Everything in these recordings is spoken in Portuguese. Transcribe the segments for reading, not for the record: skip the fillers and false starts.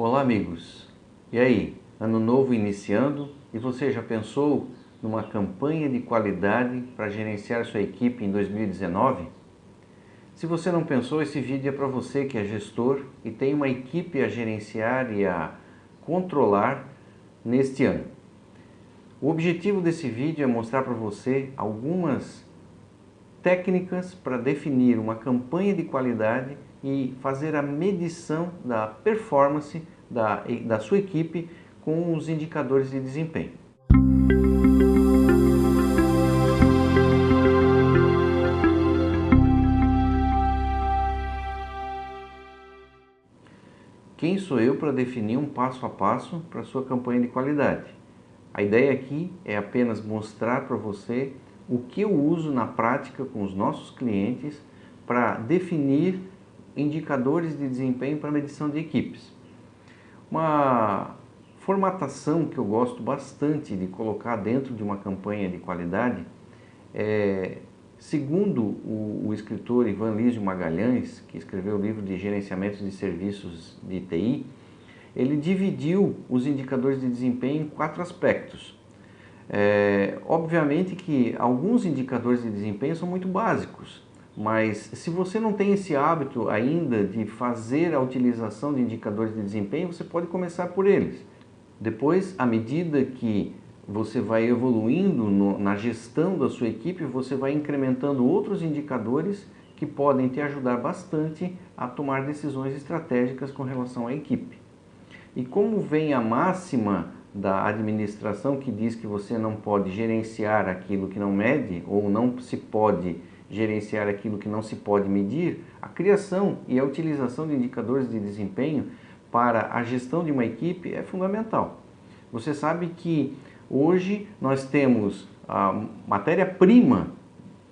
Olá amigos, e aí? Ano novo iniciando e você já pensou numa campanha de qualidade para gerenciar sua equipe em 2019? Se você não pensou, esse vídeo é para você que é gestor e tem uma equipe a gerenciar e a controlar neste ano. O objetivo desse vídeo é mostrar para você algumas técnicas para definir uma campanha de qualidade e fazer a medição da performance da sua equipe com os indicadores de desempenho. Quem sou eu para definir um passo a passo para a sua campanha de qualidade? A ideia aqui é apenas mostrar para você o que eu uso na prática com os nossos clientes para definir indicadores de desempenho para medição de equipes. Uma formatação que eu gosto bastante de colocar dentro de uma campanha de qualidade é, segundo o escritor Ivan Lísio Magalhães, que escreveu o livro de Gerenciamento de Serviços de TI, ele dividiu os indicadores de desempenho em 4 aspectos. Obviamente que alguns indicadores de desempenho são muito básicos, mas se você não tem esse hábito ainda de fazer a utilização de indicadores de desempenho, você pode começar por eles. Depois, à medida que você vai evoluindo na gestão da sua equipe, você vai incrementando outros indicadores que podem te ajudar bastante a tomar decisões estratégicas com relação à equipe. E como vem a máxima da administração que diz que você não pode gerenciar aquilo que não mede, ou não se pode gerenciar aquilo que não se pode medir, a criação e a utilização de indicadores de desempenho para a gestão de uma equipe é fundamental. Você sabe que hoje nós temos a matéria-prima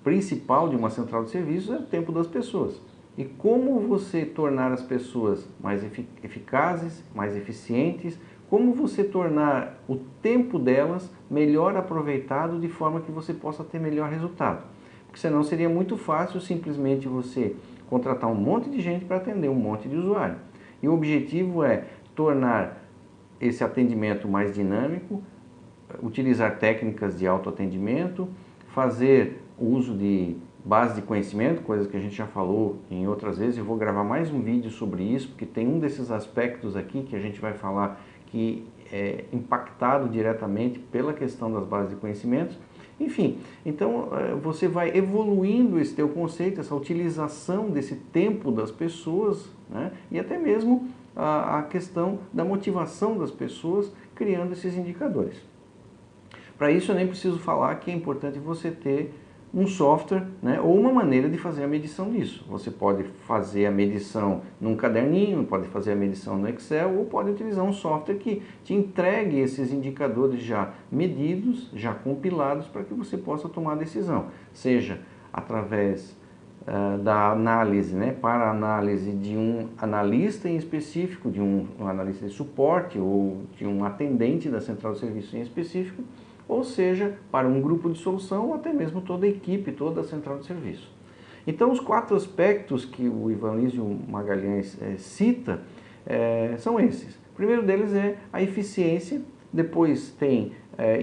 principal de uma central de serviços é o tempo das pessoas. E como você tornar as pessoas mais eficazes, mais eficientes, como você tornar o tempo delas melhor aproveitado de forma que você possa ter melhor resultado. Porque senão seria muito fácil simplesmente você contratar um monte de gente para atender um monte de usuário. E o objetivo é tornar esse atendimento mais dinâmico, utilizar técnicas de autoatendimento, fazer uso de base de conhecimento, coisas que a gente já falou em outras vezes. Eu vou gravar mais um vídeo sobre isso, porque tem um desses aspectos aqui que a gente vai falar que é impactado diretamente pela questão das bases de conhecimentos. Enfim, então você vai evoluindo esse teu conceito, essa utilização desse tempo das pessoas, né? E até mesmo a questão da motivação das pessoas, criando esses indicadores. Para isso eu nem preciso falar que é importante você ter um software, né, ou uma maneira de fazer a medição disso. Você pode fazer a medição num caderninho, pode fazer a medição no Excel, ou pode utilizar um software que te entregue esses indicadores já medidos, já compilados, para que você possa tomar a decisão. Seja através da análise, né, para a análise de um analista em específico, de um analista de suporte, ou de um atendente da central de serviços em específico, ou seja, para um grupo de solução ou até mesmo toda a equipe, toda a central de serviço. Então, os 4 aspectos que o Ivan Lísio Magalhães cita são esses. O primeiro deles é a eficiência, depois tem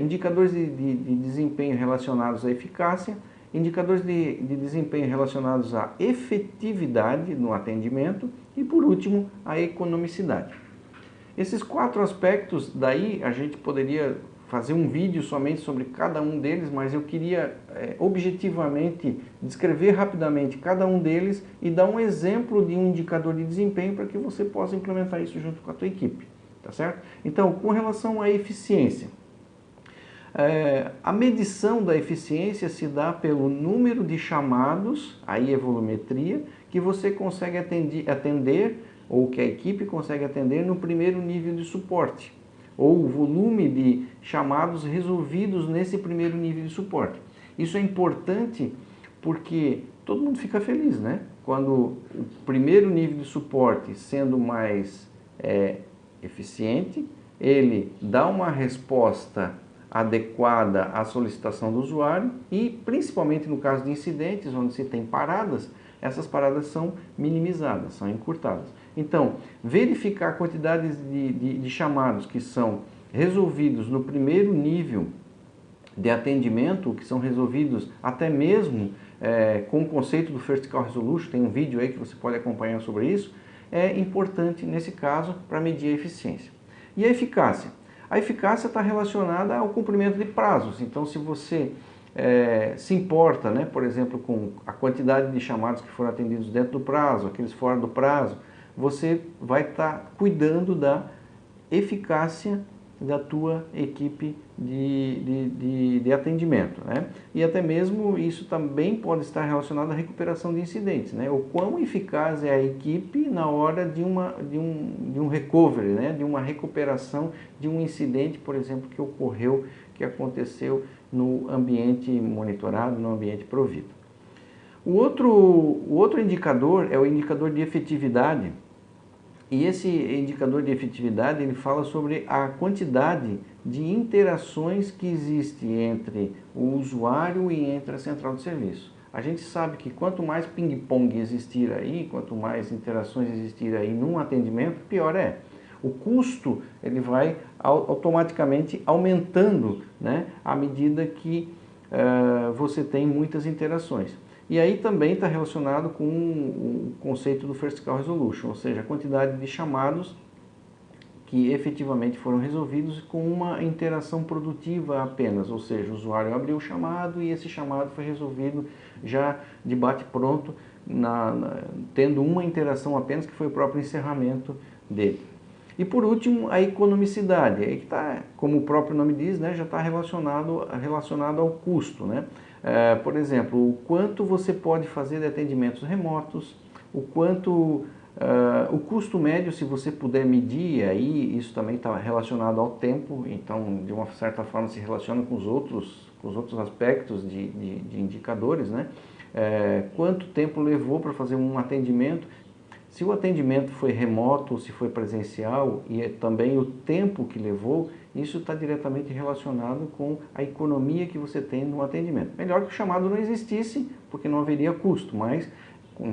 indicadores de desempenho relacionados à eficácia, indicadores de desempenho relacionados à efetividade no atendimento e, por último, a economicidade. Esses 4 aspectos, daí a gente poderia fazer um vídeo somente sobre cada um deles, mas eu queria objetivamente descrever rapidamente cada um deles e dar um exemplo de um indicador de desempenho para que você possa implementar isso junto com a tua equipe, tá certo? Então, com relação à eficiência, a medição da eficiência se dá pelo número de chamados, aí é volumetria, que você consegue atender ou que a equipe consegue atender no primeiro nível de suporte, ou o volume de chamados resolvidos nesse primeiro nível de suporte. Isso é importante porque todo mundo fica feliz, né? Quando o primeiro nível de suporte, sendo mais eficiente, ele dá uma resposta adequada à solicitação do usuário e, principalmente no caso de incidentes, onde se tem paradas, essas paradas são minimizadas, são encurtadas. Então, verificar a quantidade de chamados que são resolvidos no primeiro nível de atendimento, que são resolvidos até mesmo com o conceito do First Call Resolution, tem um vídeo aí que você pode acompanhar sobre isso, é importante nesse caso para medir a eficiência. E a eficácia? A eficácia está relacionada ao cumprimento de prazos. Então, se você se importa, né, por exemplo, com a quantidade de chamados que foram atendidos dentro do prazo, aqueles fora do prazo, você vai estar cuidando da eficácia da tua equipe de atendimento, né? E até mesmo isso também pode estar relacionado à recuperação de incidentes, né? O quão eficaz é a equipe na hora de um recovery, né? De uma recuperação de um incidente, por exemplo, que ocorreu, que aconteceu no ambiente monitorado, no ambiente provido. O outro indicador é o indicador de efetividade. E esse indicador de efetividade, ele fala sobre a quantidade de interações que existe entre o usuário e entre a central de serviço. A gente sabe que quanto mais ping-pong existir aí, quanto mais interações existir aí num atendimento, pior é. O custo, ele vai automaticamente aumentando, né, à medida que você tem muitas interações. E aí também está relacionado com o conceito do First Call Resolution, ou seja, a quantidade de chamados que efetivamente foram resolvidos com uma interação produtiva apenas, ou seja, o usuário abriu o chamado e esse chamado foi resolvido já de bate-pronto, tendo uma interação apenas, que foi o próprio encerramento dele. E por último, a economicidade, aí que tá, como o próprio nome diz, né, já está relacionado ao custo, né? Por exemplo, o quanto você pode fazer de atendimentos remotos, o custo médio, se você puder medir, aí isso também está relacionado ao tempo, então de uma certa forma se relaciona com os outros aspectos de indicadores, né? Quanto tempo levou para fazer um atendimento, se o atendimento foi remoto ou se foi presencial, e também o tempo que levou, isso está diretamente relacionado com a economia que você tem no atendimento. Melhor que o chamado não existisse, porque não haveria custo, mas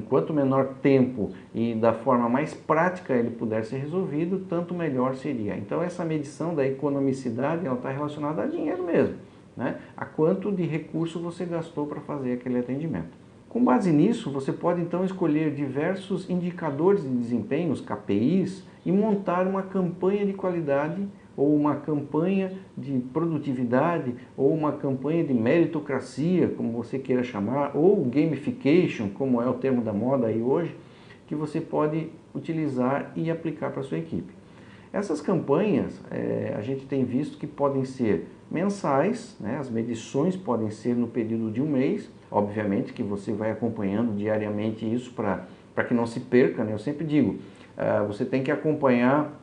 quanto menor tempo e da forma mais prática ele puder ser resolvido, tanto melhor seria. Então essa medição da economicidade está relacionada a dinheiro mesmo, né? A quanto de recurso você gastou para fazer aquele atendimento. Com base nisso, você pode então escolher diversos indicadores de desempenho, os KPIs, e montar uma campanha de qualidade, ou uma campanha de produtividade, ou uma campanha de meritocracia, como você queira chamar, ou gamification, como é o termo da moda aí hoje, que você pode utilizar e aplicar para a sua equipe. Essas campanhas, a gente tem visto que podem ser mensais, né? As medições podem ser no período de um mês, obviamente que você vai acompanhando diariamente isso para que não se perca, né? Eu sempre digo, você tem que acompanhar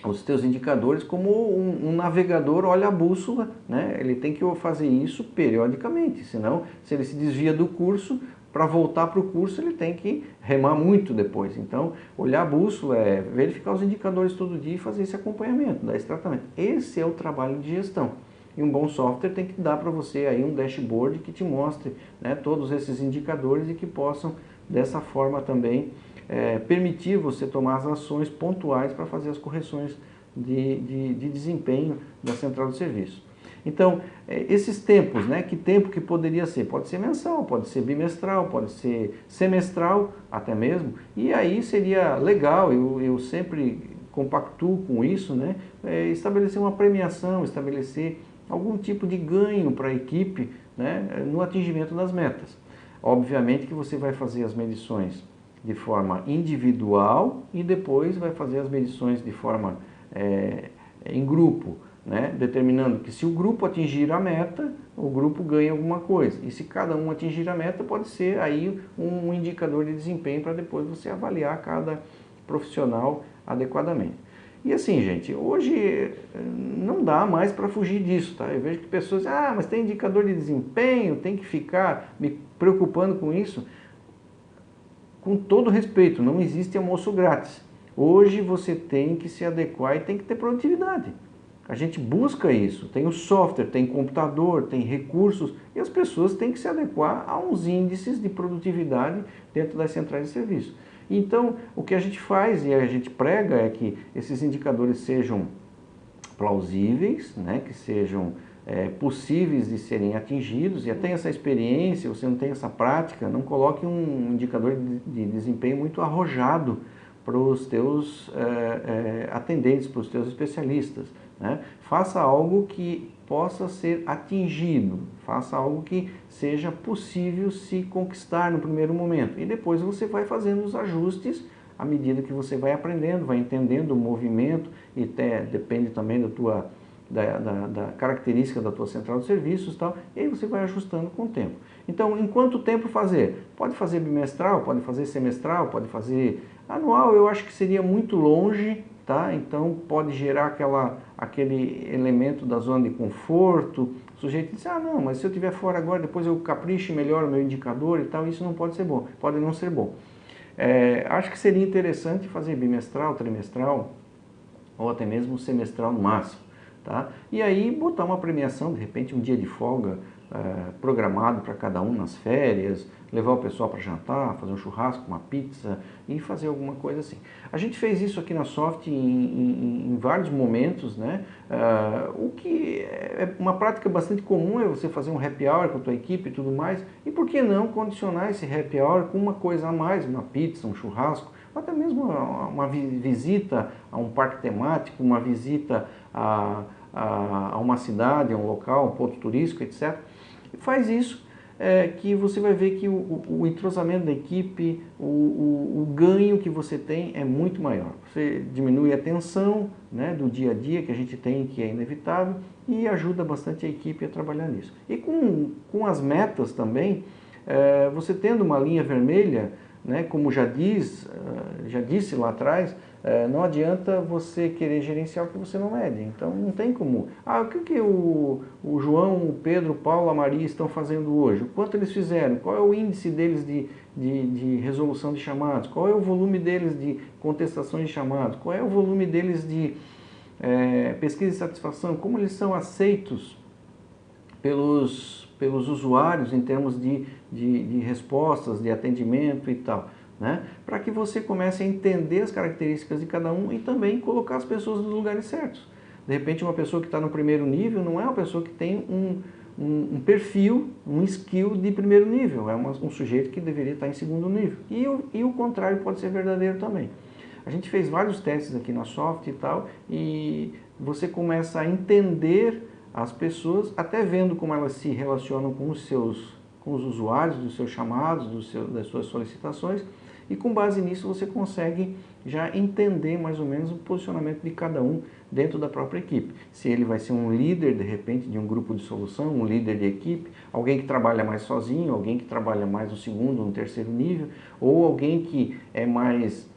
os teus indicadores como um navegador olha a bússola, né? Ele tem que fazer isso periodicamente, senão se ele se desvia do curso, para voltar para o curso ele tem que remar muito depois. Então, olhar a bússola é verificar os indicadores todo dia e fazer esse acompanhamento, dar esse tratamento. Esse é o trabalho de gestão. E um bom software tem que dar para você aí um dashboard que te mostre, né, todos esses indicadores e que possam, dessa forma também, permitir você tomar as ações pontuais para fazer as correções de desempenho da central de serviço. Então, esses tempos, né, que tempo que poderia ser? Pode ser mensal, pode ser bimestral, pode ser semestral até mesmo, e aí seria legal, eu sempre compactuo com isso, né, estabelecer uma premiação, estabelecer algum tipo de ganho para a equipe, né, no atingimento das metas. Obviamente que você vai fazer as medições de forma individual e depois vai fazer as medições de forma em grupo, né? Determinando que se o grupo atingir a meta, o grupo ganha alguma coisa. E se cada um atingir a meta, pode ser aí um indicador de desempenho para depois você avaliar cada profissional adequadamente. E assim, gente, hoje não dá mais para fugir disso, tá? Eu vejo que pessoas dizem, mas tem indicador de desempenho, tem que ficar me preocupando com isso. Com todo respeito, não existe almoço grátis. Hoje você tem que se adequar e tem que ter produtividade. A gente busca isso, tem o software, tem computador, tem recursos e as pessoas têm que se adequar a uns índices de produtividade dentro das centrais de serviço. Então, o que a gente faz e a gente prega é que esses indicadores sejam plausíveis, né, que sejam possíveis de serem atingidos, e até essa experiência, você não tem essa prática, não coloque um indicador de desempenho muito arrojado para os teus atendentes, para os teus especialistas, né? Faça algo que possa ser atingido, faça algo que seja possível se conquistar no primeiro momento, e depois você vai fazendo os ajustes à medida que você vai aprendendo, vai entendendo o movimento, e até depende também da característica da tua central de serviços e tal, e aí você vai ajustando com o tempo. Então, em quanto tempo fazer? Pode fazer bimestral, pode fazer semestral, pode fazer anual, eu acho que seria muito longe, tá? Então pode gerar aquele elemento da zona de conforto, o sujeito diz, ah não, mas se eu estiver fora agora, depois eu capricho e melhoro o meu indicador e tal, isso não pode ser bom, pode não ser bom. Acho que seria interessante fazer bimestral, trimestral, ou até mesmo semestral no máximo, tá? E aí botar uma premiação, de repente um dia de folga programado para cada um nas férias, levar o pessoal para jantar, fazer um churrasco, uma pizza e fazer alguma coisa assim. A gente fez isso aqui na Soft em vários momentos, né? O que é uma prática bastante comum é você fazer um happy hour com a tua equipe e tudo mais, e por que não condicionar esse happy hour com uma coisa a mais, uma pizza, um churrasco, ou até mesmo uma visita a um parque temático, uma visita a uma cidade, a um local, um ponto turístico, etc. E faz isso, que você vai ver que o entrosamento da equipe, o ganho que você tem é muito maior. Você diminui a tensão, né, do dia a dia que a gente tem, que é inevitável, e ajuda bastante a equipe a trabalhar nisso. E com as metas também, você tendo uma linha vermelha, né, como já disse lá atrás, não adianta você querer gerenciar o que você não mede. Então não tem como. Ah, o que o João, o Pedro, o Paulo, a Maria estão fazendo hoje? O quanto eles fizeram? Qual é o índice deles de resolução de chamados? Qual é o volume deles de contestações de chamados? Qual é o volume deles de pesquisa de satisfação? Como eles são aceitos pelos usuários em termos de respostas, de atendimento e tal, né? Para que você comece a entender as características de cada um e também colocar as pessoas nos lugares certos. De repente, uma pessoa que está no primeiro nível não é uma pessoa que tem um perfil, um skill de primeiro nível, é um sujeito que deveria estar em segundo nível. E o contrário pode ser verdadeiro também. A gente fez vários testes aqui na Soft e tal, e você começa a entender as pessoas, até vendo como elas se relacionam com os usuários, dos seus chamados, das suas solicitações, e com base nisso você consegue já entender mais ou menos o posicionamento de cada um dentro da própria equipe. Se ele vai ser um líder, de repente, de um grupo de solução, um líder de equipe, alguém que trabalha mais sozinho, alguém que trabalha mais no segundo, no terceiro nível, ou alguém que é mais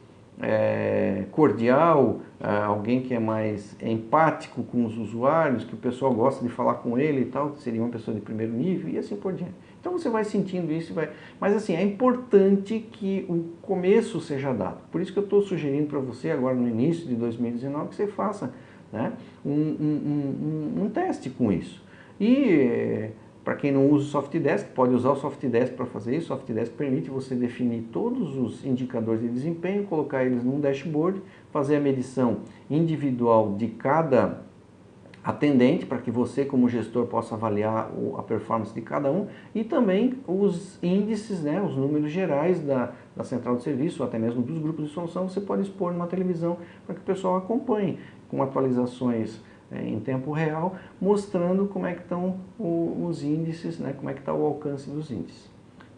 cordial, alguém que é mais empático com os usuários, que o pessoal gosta de falar com ele e tal, seria uma pessoa de primeiro nível e assim por diante. Então você vai sentindo isso e vai... Mas assim, é importante que o começo seja dado. Por isso que eu estou sugerindo para você agora no início de 2019 que você faça, né, um teste com isso. E para quem não usa o Softdesk, pode usar o Softdesk para fazer isso. O Softdesk permite você definir todos os indicadores de desempenho, colocar eles num dashboard, fazer a medição individual de cada atendente, para que você como gestor possa avaliar a performance de cada um, e também os índices, né, os números gerais da central de serviço, ou até mesmo dos grupos de solução, você pode expor numa televisão para que o pessoal acompanhe com atualizações em tempo real, mostrando como é que estão os índices, né, como é que está o alcance dos índices.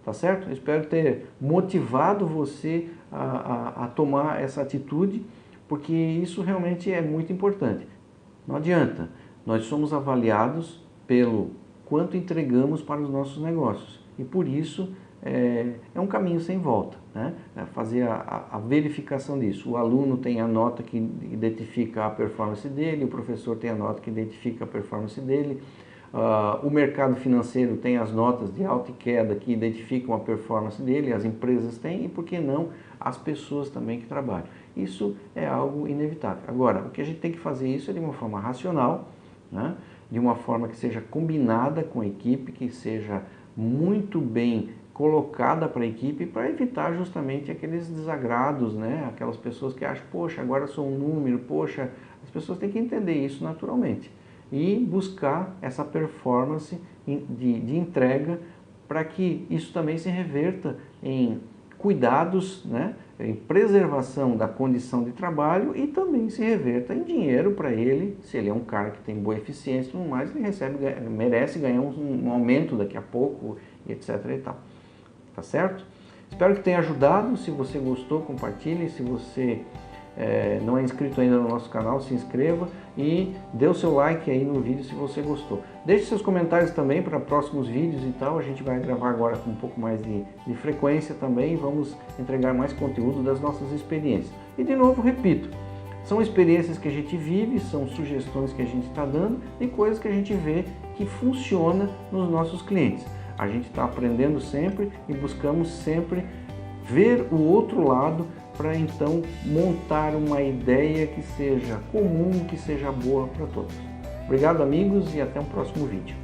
Tá certo? Eu espero ter motivado você a tomar essa atitude, porque isso realmente é muito importante. Não adianta, nós somos avaliados pelo quanto entregamos para os nossos negócios, e por isso é um caminho sem volta, né? Fazer a verificação disso. O aluno tem a nota que identifica a performance dele, o professor tem a nota que identifica a performance dele, o mercado financeiro tem as notas de alta e queda que identificam a performance dele, as empresas têm, e por que não as pessoas também que trabalham. Isso é algo inevitável. Agora, o que a gente tem que fazer isso é de uma forma racional, né? De uma forma que seja combinada com a equipe, que seja muito bem colocada para a equipe para evitar justamente aqueles desagrados, né? Aquelas pessoas que acham, poxa, agora sou um número, poxa, as pessoas têm que entender isso naturalmente e buscar essa performance de entrega para que isso também se reverta em cuidados, né? Em preservação da condição de trabalho e também se reverta em dinheiro para ele. Se ele é um cara que tem boa eficiência e tudo mais, ele merece ganhar um aumento daqui a pouco, etc. e tal. Tá certo? Espero que tenha ajudado. Se você gostou, compartilhe. Se você não é inscrito ainda no nosso canal, se inscreva e dê o seu like aí no vídeo se você gostou. Deixe seus comentários também para próximos vídeos e tal. A gente vai gravar agora com um pouco mais de frequência também. Vamos entregar mais conteúdo das nossas experiências. E de novo, repito, são experiências que a gente vive, são sugestões que a gente está dando e coisas que a gente vê que funciona nos nossos clientes. A gente está aprendendo sempre e buscamos sempre ver o outro lado para então montar uma ideia que seja comum, que seja boa para todos. Obrigado, amigos, e até um próximo vídeo.